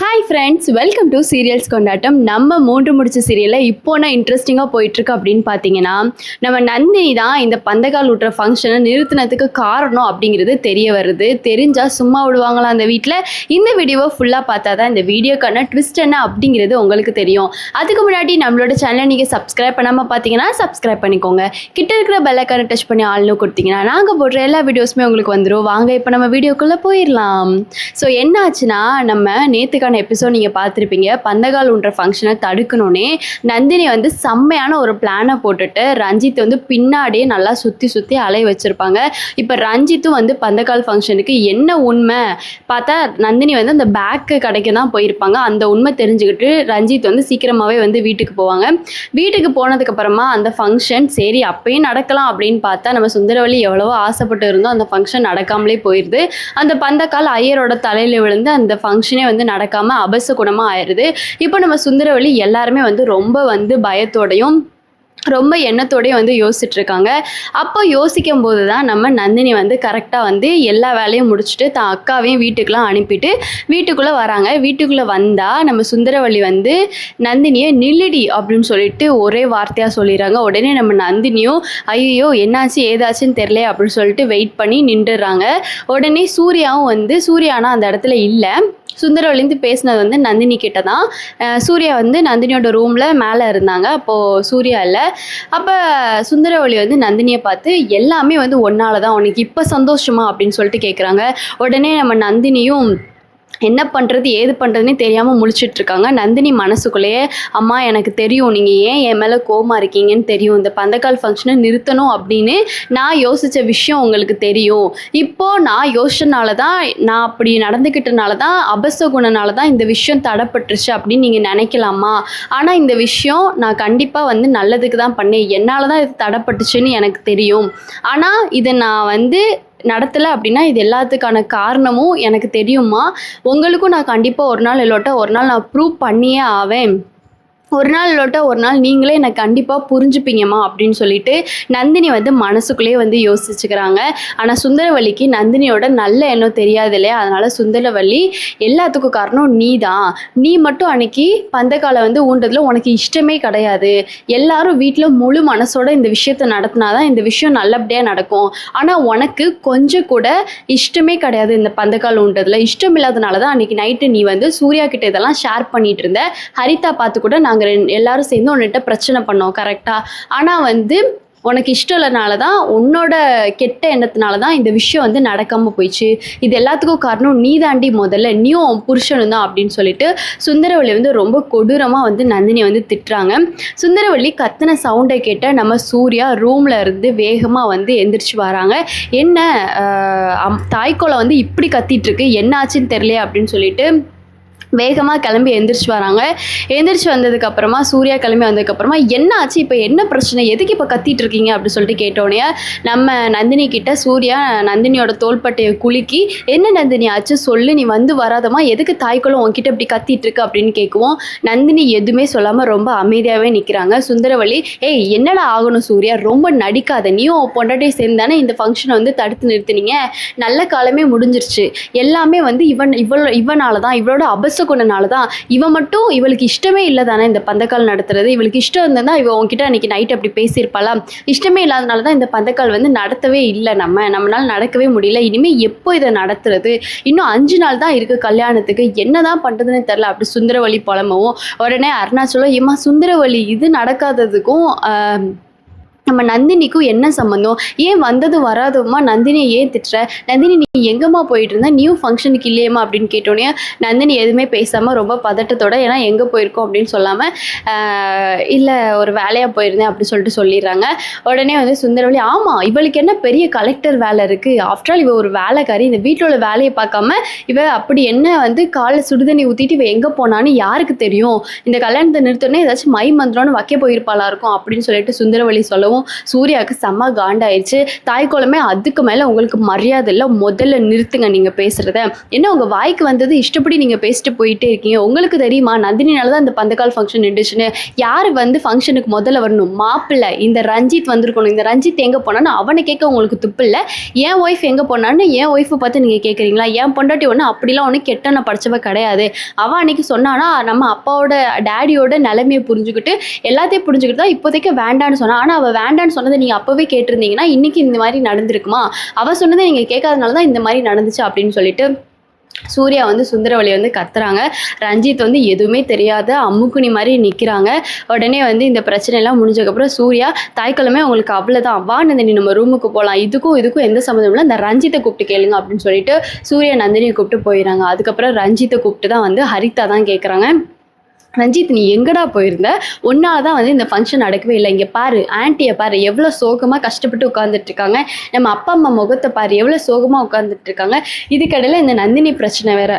Hi friends, welcome to serials கொண்டாட்டம். நம்ம 3 முடிச்ச சீரியலில் இப்போ நான் இன்ட்ரெஸ்டிங்காக போயிட்டுருக்கு அப்படின்னு பார்த்தீங்கன்னா, நம்ம நந்தினி தான் இந்த பந்தக்கால் ஊட்டுற ஃபங்க்ஷனை நிறுத்தினதுக்கு காரணம் அப்படிங்கிறது தெரிய வருது. தெரிஞ்சால் சும்மா விடுவாங்களா அந்த வீட்டில்? இந்த வீடியோவை ஃபுல்லாக பார்த்தா தான் இந்த வீடியோக்கான ட்விஸ்ட் என்ன அப்படிங்கிறது உங்களுக்கு தெரியும். அதுக்கு முன்னாடி நம்மளோட சேனலை நீங்கள் சப்ஸ்கிரைப் பண்ணாமல் பார்த்தீங்கன்னா சப்ஸ்கிரைப் பண்ணிக்கோங்க. கிட்ட இருக்கிற பெல்லைக்கான டச் பண்ணி ஆள்னு கொடுத்தீங்கன்னா நாங்கள் போடுற எல்லா வீடியோஸுமே உங்களுக்கு வந்துடும். வாங்க இப்போ நம்ம வீடியோக்குள்ளே போயிடலாம். ஸோ என்ன ஆச்சுன்னா, நம்ம நேற்றுக்கான எபிசோட் நீங்கள் பார்த்துருப்பீங்க. பந்தக்கால் ஊன்ற ஃபங்க்ஷனை தடுக்கணுன்னே நந்தினி வந்து செம்மையான ஒரு பிளானை போட்டுட்டு ரஞ்சித் வந்து பின்னாடியே நல்லா சுற்றி அலைய வச்சுருப்பாங்க. இப்போ ரஞ்சித்தும் வந்து பந்தக்கால் ஃபங்க்ஷனுக்கு என்ன உண்மை பார்த்தா நந்தினி வந்து அந்த பேக்கு கடைக்கு தான் போயிருப்பாங்க. அந்த உண்மை தெரிஞ்சுக்கிட்டு ரஞ்சித் வந்து சீக்கிரமாகவே வந்து வீட்டுக்கு போவாங்க. வீட்டுக்கு போனதுக்கப்புறமா அந்த ஃபங்க்ஷன் சரி அப்பயும் நடக்கலாம் அப்படின்னு பார்த்தா நம்ம சுந்தரவல்லி எவ்வளவோ ஆசைப்பட்டு இருந்தோம், அந்த ஃபங்க்ஷன் நடக்காமலே போயிடுது. அந்த பந்தக்கால் ஐயரோட தலையில் விழுந்து அந்த ஃபங்க்ஷனே வந்து நடக்காமல் அபசகுணமாக ஆயிடுது. இப்போ நம்ம சுந்தரவல்லி எல்லாருமே வந்து ரொம்ப வந்து பயத்தோடையும் ரொம்ப எண்ணத்தோடய வந்து யோசிச்சுட்ருக்காங்க. அப்போ யோசிக்கும் போது தான் நம்ம நந்தினி வந்து கரெக்டாக வந்து எல்லா வேலையும் முடிச்சுட்டு தான் அக்காவையும் வீட்டுக்கெலாம் அனுப்பிட்டு வீட்டுக்குள்ளே வராங்க. வீட்டுக்குள்ளே வந்தால் நம்ம சுந்தரவல்லி வந்து நந்தினியை நில்லுடி அப்படின்னு சொல்லிட்டு ஒரே வார்த்தையாக சொல்லிடுறாங்க. உடனே நம்ம நந்தினியும் ஐயோ என்னாச்சு ஏதாச்சுன்னு தெரில அப்படின்னு சொல்லிட்டு வெயிட் பண்ணி நின்றுடுறாங்க. உடனே சூர்யாவும் வந்து சூர்யானா அந்த இடத்துல இல்லை. சுந்தரவல்லிந்து பேசினது வந்து நந்தினி கிட்ட தான். சூர்யா வந்து நந்தினியோட ரூமில் மேலே இருந்தாங்க. அப்போது சூர்யா இல்லை. அப்போ சுந்தரவல்லி வந்து நந்தினியை பார்த்து எல்லாமே வந்து ஒன்னால தான், உனக்கு இப்போ சந்தோஷமா அப்படின்னு சொல்லிட்டு கேட்குறாங்க. உடனே நம்ம நந்தினியும் என்ன பண்ணுறது ஏது பண்ணுறதுனே தெரியாமல் முழிச்சிட்ருக்காங்க. நந்தினி மனசுக்குள்ளேயே அம்மா எனக்கு தெரியும் நீங்கள் ஏன் என் மேலே கோவமாக இருக்கீங்கன்னு தெரியும், இந்த பந்தக்கால் ஃபங்க்ஷனை நிறுத்தணும் அப்படின்னு நான் யோசித்த விஷயம் உங்களுக்கு தெரியும். இப்போது நான் யோசிச்சனால தான், நான் அப்படி நடந்துக்கிட்டனால தான், அபசகுணனால தான் இந்த விஷயம் தடைப்பட்டுருச்சு அப்படின்னு நீங்கள் நினைக்கலாமா? ஆனால் இந்த விஷயம் நான் கண்டிப்பாக வந்து நல்லதுக்கு தான் பண்ணேன். என்னால் தான் இது தடைப்பட்டுச்சுன்னு எனக்கு தெரியும். ஆனால் இதை நான் வந்து நடத்தலை அப்படின்னா இது எல்லாத்துக்கான காரணமும் எனக்கு தெரியுமா? உங்களுக்கும் நான் கண்டிப்பாக ஒரு நாள் இல்லாட்டா ஒரு நாள் நான் ப்ரூவ் பண்ணியே ஆவேன். ஒரு நாள் இல்லாட்டா ஒரு நாள் நீங்களே எனக்கு கண்டிப்பாக புரிஞ்சுப்பீங்கம்மா அப்படின்னு சொல்லிட்டு நந்தினி வந்து மனசுக்குள்ளேயே வந்து யோசிச்சுக்கிறாங்க. ஆனால் சுந்தரவல்லிக்கு நந்தினியோட நல்ல எண்ணம் தெரியாது இல்லையா? அதனால் சுந்தரவல்லி எல்லாத்துக்கும் காரணம் நீ தான், நீ மட்டும் அன்னைக்கு பந்தக்காலை வந்து ஊன்றதுல உனக்கு இஷ்டமே கிடையாது. எல்லாரும் வீட்டில் முழு மனசோட இந்த விஷயத்தை நடத்தினாதான் இந்த விஷயம் நல்லபடியாக நடக்கும். ஆனால் உனக்கு கொஞ்சம் கூட இஷ்டமே கிடையாது இந்த பந்தக்கால் ஊன்றதுல. இஷ்டம் இல்லாதனால தான் அன்றைக்கி நைட்டு நீ வந்து சூர்யா கிட்ட இதெல்லாம் ஷேர் பண்ணிகிட்டு இருந்த. ஹரிதா பார்த்து கூட நாங்கள் எல்லாரும் சேர்ந்து உன்னிட்ட பிரச்சனை பண்ணோம் கரெக்டாக. ஆனால் வந்து உனக்கு இஷ்டம் இல்லைனால தான், உன்னோட கெட்ட எண்ணத்தினால தான் இந்த விஷயம் வந்து நடக்காமல் போயிடுச்சு. இது எல்லாத்துக்கும் காரணம் நீ தாண்டி, முதல்ல நீயும் புருஷனும் தான் அப்படின்னு சொல்லிட்டு சுந்தரவல்லி வந்து ரொம்ப கொடூரமாக வந்து நந்தினி வந்து திட்டுறாங்க. சுந்தரவல்லி கத்தின சவுண்டை கேட்ட நம்ம சூர்யா ரூமில் இருந்து வேகமாக வந்து எந்திரிச்சு வராங்க. என்ன தாய்க்கோலை வந்து இப்படி கத்திட்டுருக்கு, என்ன ஆச்சுன்னு தெரியலையே அப்படின்னு சொல்லிட்டு வேகமாக கிளம்பி எந்திரிச்சு வராங்க. எந்திரிச்சு வந்ததுக்கப்புறமா சூர்யா கிளம்பி வந்ததுக்கப்புறமா என்ன ஆச்சு, இப்போ என்ன பிரச்சனை, எதுக்கு இப்போ கத்திட்டு இருக்கீங்க அப்படின்னு சொல்லிட்டு கேட்டோடனே நம்ம நந்தினி கிட்ட சூர்யா நந்தினியோட தோள்பட்டையை குலுக்கி என்ன நந்தினி ஆச்சு சொல்லு, நீ வந்து வராதமா, எதுக்கு தாய்க்குளம் உன்கிட்ட இப்படி கத்திட்டு இருக்கு அப்படின்னு கேட்குவோம். நந்தினி எதுவுமே சொல்லாமல் ரொம்ப அமைதியாகவே நிற்கிறாங்க. சுந்தரவல்லி ஏய் என்னடா ஆகணும் சூர்யா, ரொம்ப நடிக்காத, நீயும் பொண்டாட்டியை சேர்ந்தானே இந்த ஃபங்க்ஷனை வந்து தடுத்து நிறுத்தினீங்க, நல்ல காலமே முடிஞ்சிருச்சு, எல்லாமே வந்து இவனால தான், இவளோட அபசகுணனால தான், இவன் மட்டும் இவளுக்கு இஷ்டமே இல்லை தானே இந்த பந்தக்கால் நடத்துறது, இவளுக்கு இஷ்டம் இருந்தால் இவன் உங்ககிட்ட அன்றைக்கி நைட் அப்படி பேசியிருப்பாளா? இஷ்டமே இல்லாதனால தான் இந்த பந்தக்கால் வந்து நடத்தவே இல்லை, நம்மளால் நடக்கவே முடியல, இனிமேல் எப்போ இதை நடத்துறது, இன்னும் 5 நாள் தான் இருக்குது கல்யாணத்துக்கு, என்ன தான் பண்ணுறதுன்னு தெரில அப்படி சுந்தரவல்லி புலம்பவும். உடனே அருணாச்சலம் ஏம்மா சுந்தரவல்லி இது நடக்காததுக்கும் நம்ம நந்தினிக்கும் என்ன சம்மந்தம், ஏன் வந்தது வராதுமா நந்தினியை ஏன் திட்டுற, நந்தினி நீ எங்கேம்மா போயிட்டு இருந்தா, நியூ ஃபங்க்ஷனுக்கு இல்லையம்மா அப்படின்னு கேட்டோன்னே நந்தினி எதுவுமே பேசாமல் ரொம்ப பதட்டத்தோட, ஏன்னா எங்கே போயிருக்கோம் அப்படின்னு சொல்லாமல் இல்லை ஒரு வேலையாக போயிருந்தேன் அப்படி சொல்லிட்டு சொல்லிடுறாங்க. உடனே வந்து சுந்தரவல்லி ஆமாம் இவளுக்கு என்ன பெரிய கலெக்டர் வேலை இருக்குது, ஆஃப்டர் ஆல் இவ ஒரு வேலைக்காரி, இந்த வீட்டில் உள்ள வேலையை பார்க்காம இவ அப்படி என்ன வந்து காலைல சுடுதண்ணி ஊற்றிட்டு இவ எங்கே போனான்னு யாருக்கு தெரியும், இந்த கல்யாணத்தை நிறுத்தோன்னே ஏதாச்சும் மை மந்திரம்னு வைக்க போயிருப்பாளா இருக்கும் அப்படின்னு சொல்லிட்டு சுந்தரவல்லி சொல்லவும் சொல்லவும் சூர்யாவுக்கு செம்ம காண்டாயிடுச்சு. தாய்க்குளமே அதுக்கு மேலே உங்களுக்கு மரியாதை இல்லை, முதல்ல நிறுத்துங்க நீங்கள் பேசுகிறத. என்ன உங்கள் வாய்க்கு வந்தது இஷ்டப்படி நீங்கள் பேசிட்டு போயிட்டே இருக்கீங்க. உங்களுக்கு தெரியுமா நந்தினினால தான் இந்த பந்தக்கால் ஃபங்க்ஷன் நின்றுச்சுன்னு. யார் வந்து ஃபங்க்ஷனுக்கு முதல்ல வரணும்? மாப்பிள்ளை. இந்த ரஞ்சித் வந்திருக்கணும். இந்த ரஞ்சித் எங்கே போனான்னு அவனை கேட்க உங்களுக்கு துப்பு இல்லை. என் ஒய்ஃப் எங்கே போனான்னு என் ஒய்ஃபை பார்த்து நீங்கள் கேட்குறீங்களா? என் பொண்டாட்டி ஒன்று அப்படிலாம் ஒன்று கெட்டனை படிச்சவ கிடையாது. அவன் அன்னைக்கு சொன்னானா நம்ம அப்பாவோட டேடியோட நிலைமையை புரிஞ்சுக்கிட்டு எல்லாத்தையும் புரிஞ்சுக்கிட்டு தான் இப்போதைக்கு வேண்டான்னு சொன்னான். ஆனால் அவள் வேண்டான்னு சொன்னதை நீங்கள் அப்போவே கேட்டிருந்தீங்கன்னா இன்னைக்கு இந்த மாதிரி நடந்திருக்குமா? அவள் சொன்னதை நீங்கள் கேட்காதனால தான் இந்த மாதிரி நடந்துச்சு அப்படின்னு சொல்லிட்டு சூர்யா வந்து சுந்தரவழி வந்து கத்துறாங்க. ரஞ்சித் வந்து எதுவுமே தெரியாத அம்முக்குனி மாதிரி நிற்கிறாங்க. உடனே வந்து இந்த பிரச்சனைலாம் முடிஞ்சதுக்கப்புறம் சூர்யா தாய்க்கிழமை உங்களுக்கு அவ்வளோதான், வா நந்தினி நம்ம ரூமுக்கு போகலாம், இதுக்கும் எந்த சம்மந்தம் இல்லை, இந்த ரஞ்சித்தை கூப்பிட்டு கேளுங்க அப்படின்னு சொல்லிட்டு சூர்யா நந்தினியை கூப்பிட்டு போயிடறாங்க. அதுக்கப்புறம் ரஞ்சித்தை கூப்பிட்டு தான் வந்து ஹரிதா தான் கேட்குறாங்க, ரஞ்சித் நீ எங்கடா போயிருந்த? ஒன்னால தான் வந்து இந்த ஃபங்க்ஷன் நடக்கவே இல்லை. இங்கே பாரு ஆன்ட்டியை பாரு எவ்வளோ சோகமாக கஷ்டப்பட்டு உட்காந்துட்டு இருக்காங்க. நம்ம அப்பா அம்மா முகத்தை பாரு எவ்வளோ சோகமாக உட்காந்துட்டு இருக்காங்க. இதுக்கடையில் இந்த நந்தினி பிரச்சனை வேற.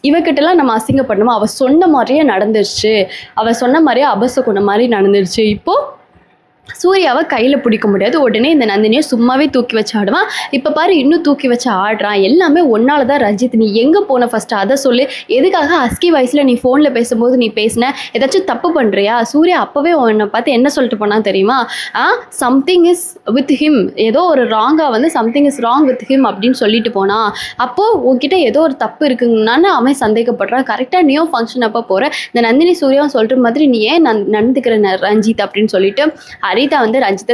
இவகிட்டலாம் நம்ம அசிங்கப்படணுமா? அவள் சொன்ன மாதிரியே நடந்துருச்சு, அவள் சொன்ன மாதிரியே அபசகுண மாதிரி நடந்துருச்சு. இப்போது சூர்யாவை கையில் பிடிக்க முடியாது. உடனே இந்த நந்தினியை சும்மாவே தூக்கி வச்சு ஆடுவான். இப்போ பாரு இன்னும் தூக்கி வச்சு ஆடுறான். எல்லாமே ஒன்னால தான் ரஞ்சித். நீ எங்கே போன ஃபஸ்ட்டு அதை சொல்லு. எதுக்காக அஸ்கி வயசில் நீ ஃபோனில் பேசும்போது நீ பேசின? ஏதாச்சும் தப்பு பண்ணுறியா? சூர்யா அப்போவே உன்னை பார்த்து என்ன சொல்லிட்டு போனா தெரியுமா? சம்திங் இஸ் வித் ஹிம், ஏதோ ஒரு ராங்காக வந்து something is wrong with him அப்படின்னு சொல்லிட்டு போனா. அப்போது உன்கிட்ட ஏதோ ஒரு தப்பு இருக்குங்கன்னு அவன் சந்தேகப்படுறான். கரெக்டாக நீயும் ஃபங்க்ஷன் அப்போ போகிற. இந்த நந்தினி சூர்யாவும் சொல்கிற மாதிரி நீ ஏன் நடந்துக்கிற ரஞ்சித் அப்படின்னு சொல்லிட்டு ஹரிதா வந்து ரஞ்சித்தை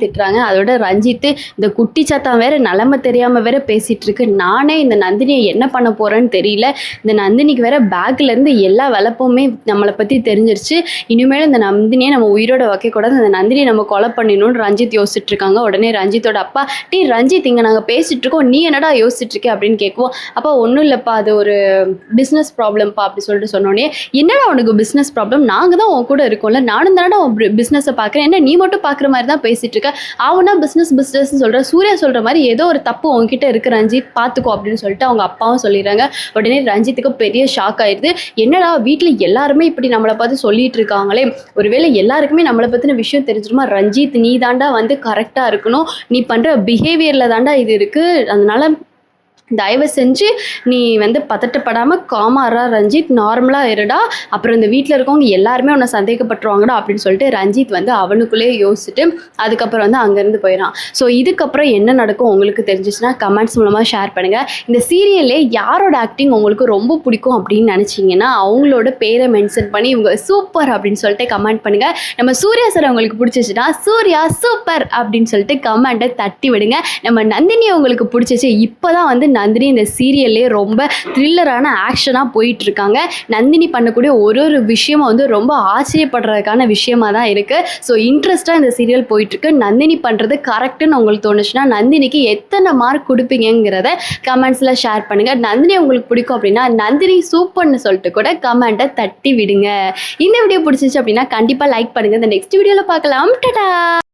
திட்டுறாங்க. அதோட ரஞ்சித்து இந்த குட்டி சத்தம் வேற நிலமை தெரியாமல் வேற பேசிகிட்டு இருக்கு. நானே இந்த நந்தினியை என்ன பண்ண போகிறேன்னு தெரியல. இந்த நந்தினிக்கு வேற பேக்லேருந்து எல்லா விளப்பவுமே நம்மளை பற்றி தெரிஞ்சிருச்சு. இனிமேல் இந்த நந்தினியை நம்ம உயிரோட வைக்கக்கூடாது, இந்த நந்தினியை நம்ம கொலை பண்ணிடணும்னு ரஞ்சித் யோசிச்சுட்டு இருக்காங்க. உடனே ரஞ்சித்தோட அப்பா, டீ ரஞ்சித் இங்கே நாங்கள் பேசிகிட்டு இருக்கோம், நீ என்னடா யோசிச்சுட்டு இருக்கே அப்படின்னு கேட்குவோம். அப்போ ஒன்றும் இல்லைப்பா, அது ஒரு பிஸ்னஸ் ப்ராப்ளம்ப்பா அப்படி சொல்லிட்டு சொன்னோடனே, என்னடா உனக்கு பிஸ்னஸ் ப்ராப்ளம்? நாங்கள் தான் உன் கூட இருக்கோம்ல, நானும் தானடா உன் பிஸ்னஸை பார்க்குறேன், என்ன நீ மட்டும் பார்க்குற மாதிரி தான் பேசிட்டு இருக்க? அவனா பிஸ்னஸ் சொல்ற. சூர்யா சொல்ற மாதிரி ஏதோ ஒரு தப்பு உங்ககிட்ட இருக்கு ரஞ்சித், பார்த்துக்கோ அப்படின்னு சொல்லிட்டு அவங்க அப்பாவும் சொல்லிடுறாங்க. உடனே ரஞ்சித்துக்கு பெரிய ஷாக் ஆயிடுது. என்னடா வீட்டில் எல்லாருமே இப்படி நம்மளை பார்த்து சொல்லிட்டு இருக்காங்களே, ஒருவேளை எல்லாருக்குமே நம்மளை பற்றின விஷயம் தெரிஞ்சிருமா? ரஞ்சித் நீ தாண்டா வந்து கரெக்டாக இருக்கணும், நீ பண்ணுற பிஹேவியரில் தாண்டா இது இருக்குது, அதனால தயவு செஞ்சு நீ வந்து பதட்டப்படாமல் காமாரா ரஞ்சித், நார்மலாக இருடா, அப்புறம் இந்த வீட்டில் இருக்கவங்க எல்லாருமே உன்னை சந்தேகப்பட்டுருவாங்கடா அப்படின்னு சொல்லிட்டு ரஞ்சித் வந்து அவனுக்குள்ளேயே யோசிச்சுட்டு அதுக்கப்புறம் வந்து அங்கேருந்து போயிடறான். ஸோ இதுக்கப்புறம் என்ன நடக்கும் உங்களுக்கு தெரிஞ்சிச்சுன்னா கமெண்ட்ஸ் மூலமாக ஷேர் பண்ணுங்கள். இந்த சீரியல்லே யாரோட ஆக்டிங் உங்களுக்கு ரொம்ப பிடிக்கும் அப்படின்னு நினச்சிங்கன்னா அவங்களோட பேரை மென்ஷன் பண்ணி இவங்க சூப்பர் அப்படின்னு சொல்லிட்டு கமெண்ட் பண்ணுங்கள். நம்ம சூர்யா சார் உங்களுக்கு பிடிச்சிச்சுன்னா சூர்யா சூப்பர் அப்படின்னு சொல்லிட்டு கமெண்ட்டை தட்டி விடுங்க. நம்ம நந்தினியை உங்களுக்கு பிடிச்சிச்சு. இப்போ தான் வந்து நந்தினி இந்த சீரியல்லே ரொம்ப த்ரில்லரான ஆக்ஷனாக போயிட்டுருக்காங்க. நந்தினி பண்ணக்கூடிய ஒரு விஷயமும் வந்து ரொம்ப ஆச்சரியப்படுறதுக்கான விஷயமா தான் இருக்குது. ஸோ இன்ட்ரெஸ்ட்டாக இந்த சீரியல் போயிட்டுருக்கு. நந்தினி பண்ணுறது கரெக்டுன்னு உங்களுக்கு தோணுச்சுன்னா நந்தினிக்கு எத்தனை மார்க் கொடுப்பீங்கிறத கமெண்ட்ஸில் ஷேர் பண்ணுங்கள். நந்தினி உங்களுக்கு பிடிக்கும் அப்படின்னா நந்தினி சூப்பர்னு சொல்லிட்டு கூட கமெண்ட்டை தட்டி விடுங்க. இந்த வீடியோ பிடிச்சிச்சு அப்படின்னா கண்டிப்பாக லைக் பண்ணுங்கள். இந்த நெக்ஸ்ட் வீடியோவில் பார்க்கலாம். டடா.